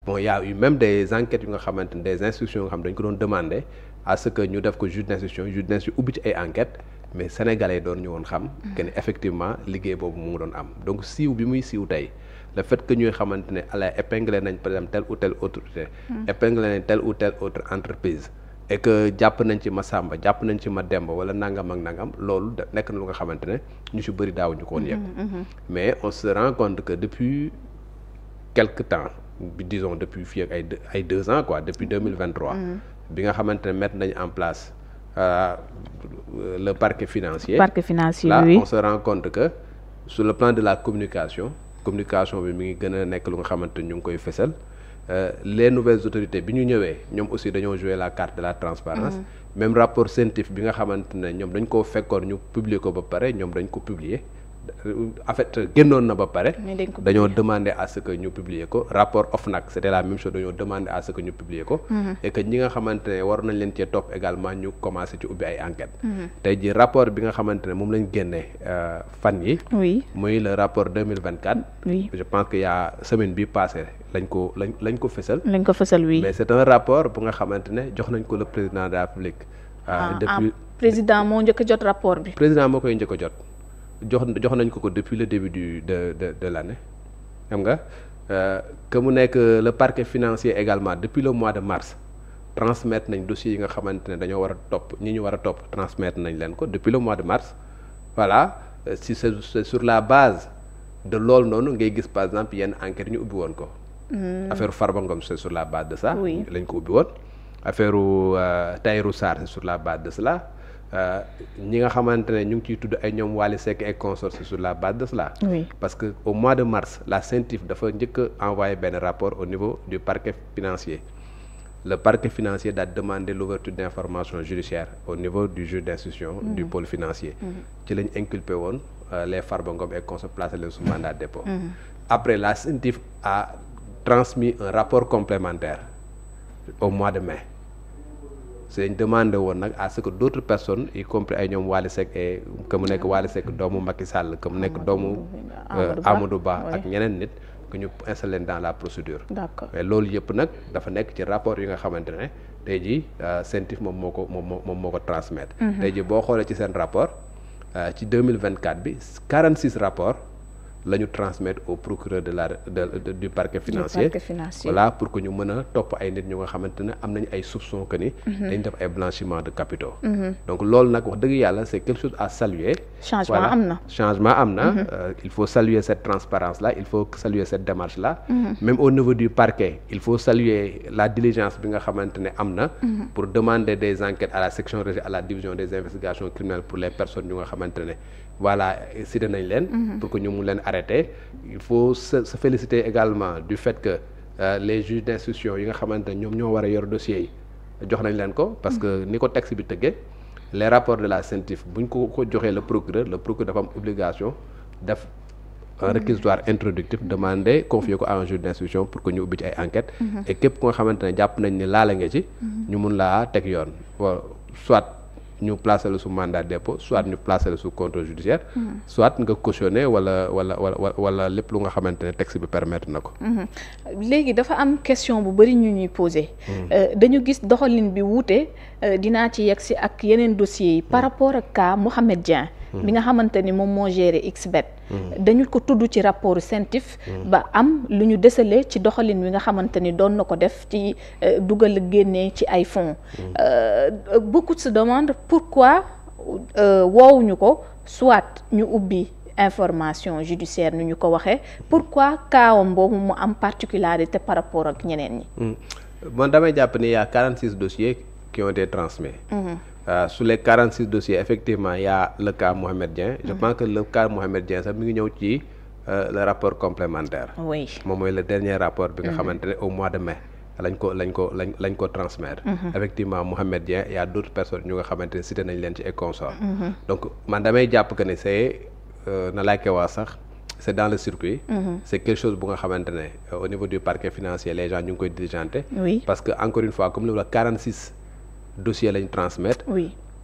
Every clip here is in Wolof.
bon y a eu même des enquêtes yu nga xamante ne des instructions nga xam dañ ko doon demander à ce que ñu def ko juge d'instruction ubbi ci ay enquêtes mais sénégalais doon ñu woon xam que ne effectivement liggéey boobu mu ngi doon am donc siiw bi muy siiw tey le fait que ñuy xamante ne ala épinglé nañ par exemple telle ou telle autorité épinglé nañ telle ou telle autre entreprise et que jàpp nañ ci Massamba jàpp nañ ci Mademba wala nangam ak nangam loolu nekk na lu nga xamante ne ñu ci bëri daawuñu ko woon yëg mais on se rend compte que depuis quelque temps disons depuis fii ak ay 2 ans quoi depuis 2023 bi nga xamante ne mettre nañ en place le parquet financier là oui. On se rend compte que sur le plan de la communication bi mi ngi gën a nekk lu nga xamante ñu ngi koy fësal les nouvelles autorités bi ñu ñëwee ñoom aussi dañoo jouer la carte de la transparence même rapport CENTIF bi nga xamante ne ñoom dañ koo fekkoon ñu publier ko ba pare ñoom dañ ko publier en fait génnoon na ba pare dañoo demander à ce que ñu publier ko rapport OFNAC c'était la même chose dañoo demander à ce que ñu publier ko et que ñi nga xamante ne war nañ leen cee topp également ñu commencé ci ubbi ay enquêtes tey ji rapport bi nga xamante ne moom lañ génnee fan yi muy le rapport 2024 je pense que y a semaine bi passé lañ ko fësal oui mais c'est un rapport bu nga xamante ne jox nañ ko le président de la République depuis président moo njëkk a jot rapport bi président moo koy njëkk a jot jox nañ ko depuis le début de l'année xam nga que mu nekk le parquet financier également depuis le mois de mars transmettre nañ dossiers yi nga xamante ne dañoo war a topp ñi ñu war a topp transmettre nañ leen ko depuis le mois de mars voilà si c'est sur la base de loolu noonu ngay gis par exemple yenn enquête ñu ubbi woon ko affaire Farba Ngom c'est sur la base de ça lañ ko ubbi woon affaire Tahirou Sarr c'est sur la base de cela ñi nga xamante ne ñu ngi ciy tudd ay ñoom Wally Seck et consorts sur la base de cela parce que au mois de mars la CENTIF dafa njëkk a envoyé benn rapport au niveau du parquet financier le parquet financier daa demandé l'ouverture d'informations judiciaires au niveau du juge d'instruction du pôle financier ci lañ inculpé woon les Farba Ngom et consorts placé leen sous mandat de dépôt après la CENTIF a transmis un rapport complémentaire au mois de mai c'est une demande woon nag à ce que d'autres personnes y compris ay ñoom Wally Seck et que mu nekk Wally Seck doomu Macky Sall que mu nekk doomu Amadou Ba ak ñeneen nit que ñu installé leen dans la procédure mais loolu yëpp nag dafa nekk ci rapport yi nga xamante ne tey jii CENTIF moom moo ko transmettre tey jii boo xoolee ci seen rapport ci 2024 bi 46 rapports la ñu transmettre au procureur du parquet financier voilà pour que ñu mën a topp ay nit ñu nga xamante ne am nañu ay soupçons que ni dañ def ay blanchiment de capitaux donc loolu nag wax dëgg yàlla c'est quelque chose à saluer changement am na il faut saluer cette transparence là il faut saluer cette démarche là même au niveau du parquet il faut saluer la diligence bi nga xamante ne am na pour demander des enquêtes à la section régionale à la division des investigations criminelles pour les personnes yu nga xamante ne voilà cité nañ leen pour que ñu mun leen arrêter il faut se féliciter également du fait que les juges d'instruction yi nga xamante ne ñoom ñoo war a yor dossiers yi jox nañ leen ko parce que ni ko texte bi tëggee les rapports de la CENTIF bu ñu ko joxee le procureur dafa am obligation def un réquisitoire introductif demander confier ko à un juge d'instruction pour que ñu ubbi ci ay enquêtes et képp ku nga xamante ne jàpp nañ ni laala nga ci ñu mun laa teg yoon soit ñu placer la sous mandat de dépôt soit ñu placer la sous contrôle judiciaire soit nga cautionner wala lépp lu nga xamante ne texte bi permettre na ko léegi dafa am question bu bari ñu ñuy poser dañu gis doxalin bi wuute dinaa ci yegg si ak yeneen dossiers yi par rapport ak cas Mohamed Dieng bi nga xamante ni moom moo géré XBET dañu ko tudd ci rapport CENTIF ba am lu ñu décelé ci doxalin wi nga xamante ni doon na ko def ci dugal génnee ci ay fonds beaucoup se demandent pourquoi woowuñu ko soit ñu ubbi information judiciaire nu ñu ko waxee pourquoi kaawam boobu mu am particularité par rapport ak ñeneen ñi man damay jàpp ni y a 46 dossiers qui ont été transmis sur les 46 dossiers effectivement il y a le cas Mohamed Dieng je pense que le cas Mohamed Dieng sax mi ngi ñëw ci le rapport complémentaire moom mooy le dernier rapport bi nga xamante ne au mois de mai lañ ko transmettre effectivement Mohamed Dieng il y a d'autres personnes ñu nga xamante ne cité nañ leen ci ay consorts donc man damay jàpp que ne c'est na laay koy wax sax c'est dans le circuit c'est quelque chose bu nga xamante ne au niveau du parquet financier les gens ñu ngi koy diligenter parce que encore une fois comme li la 46 dossiers lañ transmettre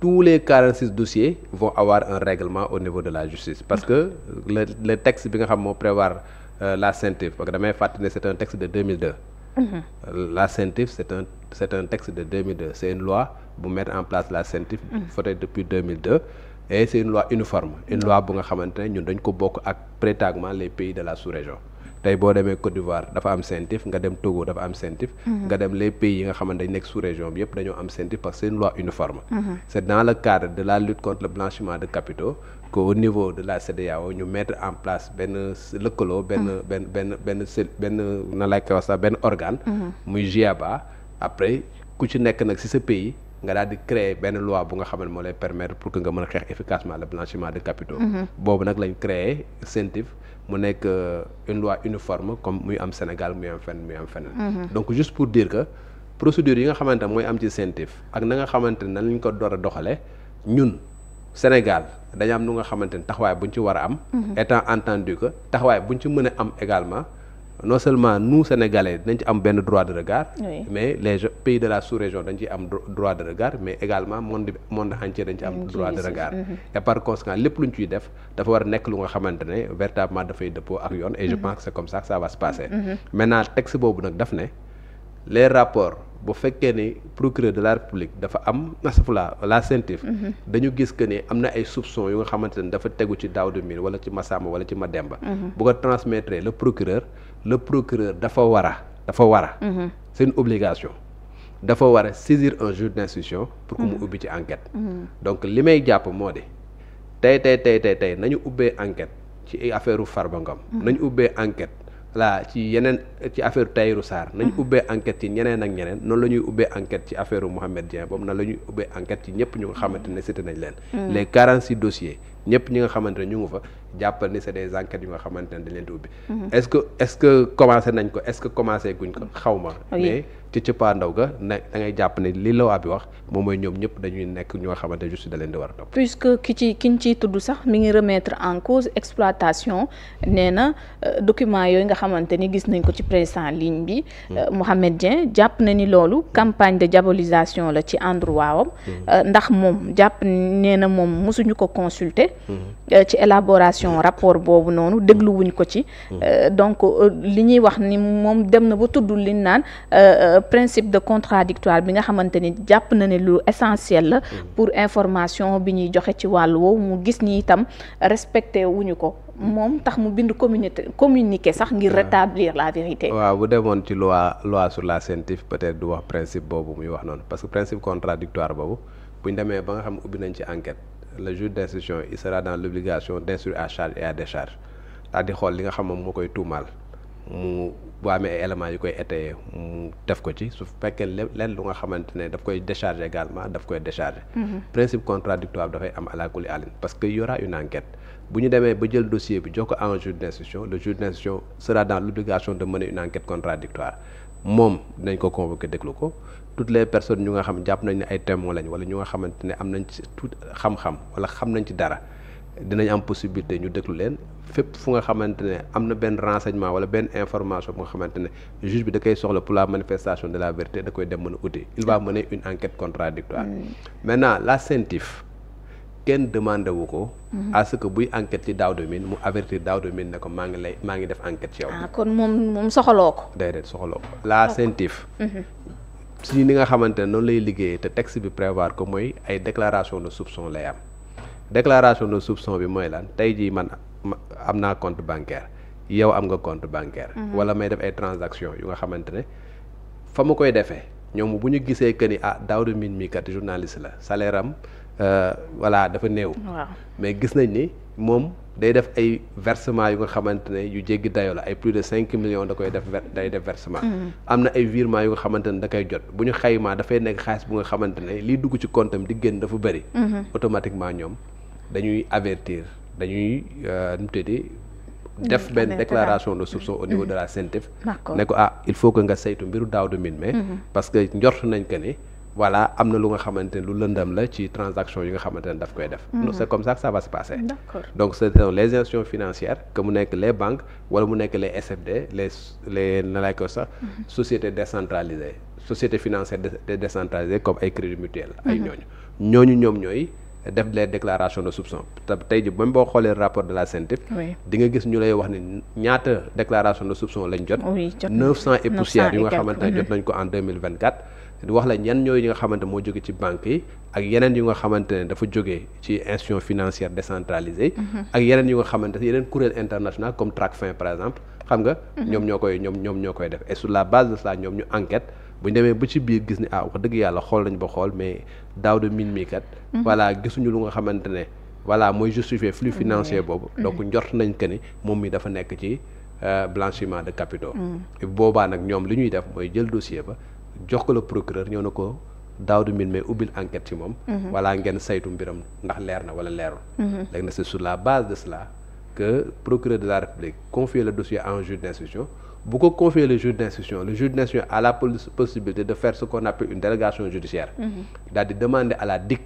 tous les 46 dossiers vont avoir un règlement au niveau de la justice parce que le texte bi nga xam moo prévoir la CENTIF parce que damay fàttali ne c'est un texte de 2002 La CENTIF c'est un texte de 2002, c'est une loi bu mettre en place la CENTIF votée depuis 2002 et c'est une loi uniforme, une loi bu nga xamante ne ñun dañ ko bokk ak pratiquement les pays de la sous-région. tey boo demee Côte d'Ivoire dafa am CENTIF, nga dem Togo dafa am CENTIF, nga dem les pays yi nga xamante dañ nekk sous-région bi yëpp dañoo am CENTIF parce que c'est une loi uniforme. C'est dans le cadre de la lutte contre le blanchiment de capitaux qu'au niveau de la CEDEAO ñu mettre en place benn lëkkaloo benn na lay koy wax sax benn organe muy GIABA. Après ku ci nekk nag ci sa pays nga daal di créer benn loi bu nga xam ne moo lay permettre pour que nga mën a xeex efficacement le blanchiment de capitaux. Boobu nag lañ créer CENTIF mu nekk une loi uniforme comme muy am Sénégal muy am feneen. Donc juste pour dire que procédure yi nga xamante ne mooy am ci CENTIF ak na nga xamante ne nan lañ ko door a doxalee ñun Sénégal dañu am nu nga xamante ne taxawaay buñ ci war a am. Étant entendu que taxawaay buñ ci mën a am également. Non seulement nous Sénégalais dañ ci am benn droit de regard, mais les pays de la sous-région dañ ci am droit de regard, mais également monde entier dañ ci am droit de regard. Et par conséquent lépp lu ñu ciy def dafa war a nekk lu nga xamante ne véritablement dafay dëppoo ak yoon et je pense que c'est comme ça que ça va se passer. Maintenant texte boobu nag daf ne les rapports bu fekkee ni procureur de la République dafa am la CENTIF dañu gis que ni am na ay soupçons yu nga xamante ne dafa tegu ci Daouda Mine wala ci Massamba wala ci Mademba bu ko transmettre le procureur dafa war a c'est une obligation dafa war a saisir un juge d'instruction pour que mu ubbi ci enquête. Donc li may jàpp moo di tey nañu ubbee enquête ci affaire u Farba Ngom nañu ubbee enquête ci affaire Tahirou Sarr nañ ubbee enquête ci ñeneen ak ñeneen noonu la ñuy ubbee enquête ci affaire Mohamed Dieng boobu nan la ñuy ubbee enquête ci ñëpp ñu nga xamante ne cité nañ leen les 46 dossiers ñëpp ñi nga xamante ne ñu ngi fa jàppal ni c'est des enquêtes yu nga xamante ne dañ leen di ubbi est-ce que commencé nañ ko est-ce que commencé guñ ko xaw ma mais ci cëppaandaw ga da ngay jàpp ne li loi bi wax moom mooy ñoom ñëpp dañuy nekk ñu nga xamante ne juste da leen di war a topp puisque kiñ ciy tudd sax mi ngi remettre en cause exploitation nee na document yooyu nga xamante ni gis nañ ko ci presse en ligne bi Mohamed Dieng jàpp na ni loolu campagne de diabolisation la ci endroit wam ndax moom jàpp nee na moom mosuñu ko consulter ci élaboration rapport boobu noonu dégluwuñ ko ci donc li ñuy wax ni moom dem na ba tuddul li naan principe de contradictoire bi nga xamante ni jàpp na ne lu essentiel la pour information bi ñuy joxe ci wàllu woowu mu gis ni itam respecté wuñu ko moom tax mu bind communiqué sax ngir rétablir la vérité. waaw bu demoon ci loi sur la CENTIF peut-être du wax principe boobu muy wax noonu parce que principe contradictoire boobu bu ñu demee ba nga xam ubbi nañ ci enquête le juge d'instruction il sera dans l'obligation d'instruire à charge et à décharge daal di xool li nga xam moom moo koy tuumaal mu bu amee ay éléments yu koy étayer mu def ko ci su fekkee leen lu nga xamante ne daf koy décharger également daf koy décharger. Principe contradictoire dafay am à la kulli àllin parce que y aura une enquête bu ñu demee ba jël dossier bi jox ko à un juge d'instruction le juge d'instruction sera dans l'obligation de mener une enquête contradictoire moom dinañ ko convoquer déglu ko toutes les personnes ñu nga xam jàpp nañ ne ay témoins lañ wala ñu nga xamante ne am nañ ci tout xam-xam wala xam nañ ci dara dinañ am possibilité ñu déglu leen fépp fu nga xamante ne am na benn renseignement wala benn information bu nga xamante ne juge bi da koy soxla pour la manifestation de la vérité da koy dem mën a uti il va mener une enquête contradictoire maintenant la CENTIF kenn demandé wu ko à ce que buy enquête ci Daouda Mine mu avertir Daouda Mine ne ko maa ngi def enquête ci yow. kon moom soxaloo ko. déedéet soxaloo ko la CENTIF si ni nga xamante ne noonu lay liggéeyee te texte bi prévoir ko mooy ay déclaration de soupçon lay am déclaration de soupçon bi mooy lan tey jii man am naa compte bancaire yow am nga compte bancaire wala may def ay transactions yu nga xamante ne fa ma koy defee ñoom bu ñu gisee que ni Daouda Mine mii kat journaliste la salaire am voilà dafa néew mais gis nañ ni moom day def ay versement yu nga xamante ne yu jéggi dayoo la ay plus de 5 millions da koy def day def versement am na ay virements yu nga xamante ne da koy jot bu ñu xaymaa dafay nekk xaalis bu nga xamante ne liy dugg ci compte am di génn dafa bëri automatiquement ñoom dañuy avertir dañuy nu mu tuddee def benn déclaration de soupçon au niveau de la CENTIF ne ko il faut que nga saytu mbiru Daouda Mine mais parce que njort nañ que ni voilà am na lu nga xamante ne lu lëndam la ci transaction yi nga xamante ne daf koy def c'est comme ça que ça va se passer donc c'est les institutions financières que mu nekk les banques wala mu nekk les SFD les na lay ko sax sociétés décentralisées sociétés financières décentralisées comme ay crédit mutuel ay ñooñu ñoom ñooy def les déclarations de soupçon te tey ji même boo xoolee rapport de la CENTIF di nga gis ñu lay wax ni ñaata déclaration de soupçon lañ jot 900 et poussières yu nga xamante ne jot nañ ko en 2024 di wax la ñan ñooy yi nga xamante moo jóge ci banques yi ak yeneen yu nga xamante ne dafa jógee ci institution financière décentralisée ak yeneen yu nga xamante ne yeneen kuréel international comme Tracfin par exemple xam nga ñoom ñoo koy def et sur la base de cela ñoom ñu enquête bu ñu demee ba ci biir gis ni wax dëgg yàlla xool nañ ba xool mais Daouda Mine mi kat voilà gisuñu lu nga xamante ne voilà mooy justifier flux financier boobu donc njort nañ que ni moom mi dafa nekk ci blanchiment de capitaux boobaa nag ñoom li ñuy def mooy jël dossier ba jox ko le procureur ñëw na ko Daouda Mine mais ubbil enquête ci moom voilà ngeen saytu mbiram ndax leer na wala leerul léegi nag c'est sur la base de cela que procureur de la République confie le dossier à un juge d'instruction bu ko confier le juge d'instruction a la possibilité de faire ce qu'on appelle une délégation judiciaire daal di demander à la DIC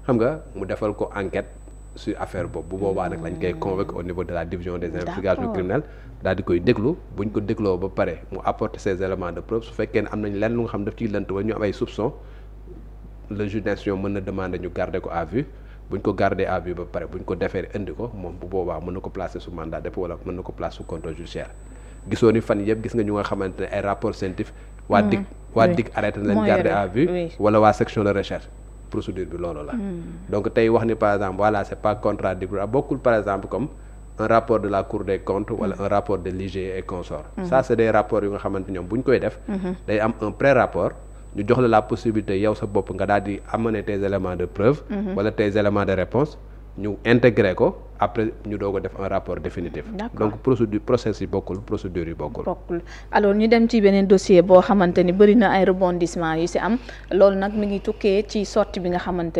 xam nga mu defal ko enquête sur affaire boobu bu boobaa nag lañ koy convoquer au niveau de la division des investigations criminelles daal di koy déglu buñ ko dégloo ba pare mu apporter ses éléments de preuve su fekkee ne am nañ lenn lu nga xam daf ciy lënt wala ñu am ay soupçons le juge d'instruction mën na demander ñu garder ko à vue buñ ko garder à vue ba pare buñ ko defee indi ko moom bu boobaa mën na ko placer sous mandat de dépôt wala mën na ko placer sous contrôle judiciaire gisoo ni fan yëpp gis nga ñu nga xamante ne ay rapport scientifique waa DIC arrêté na leen garder à vue wala waa section de recherche procédure bi loolu la donc tey wax ni par exemple voilà c'est pas contradictoire bokkul par exemple comme un rapport de la Cour des comptes wala un rapport de l'IGE et consorts ça c'est des rapports yu nga xamante ñoom bu ñu koy def day am un pré-rapport ñu jox la possibilité yow sa bopp nga daal di amener tes éléments de preuve wala tes éléments de réponse ñu intégrer ko après ñu doog a def un rapport définitif donc process yi bokkul procédure yi bokkul alors ñu dem ci beneen dossier boo xamante ni bëri na ay rebondissement yu ci am loolu nag mi ngi tukkee ci sortie bi nga xamante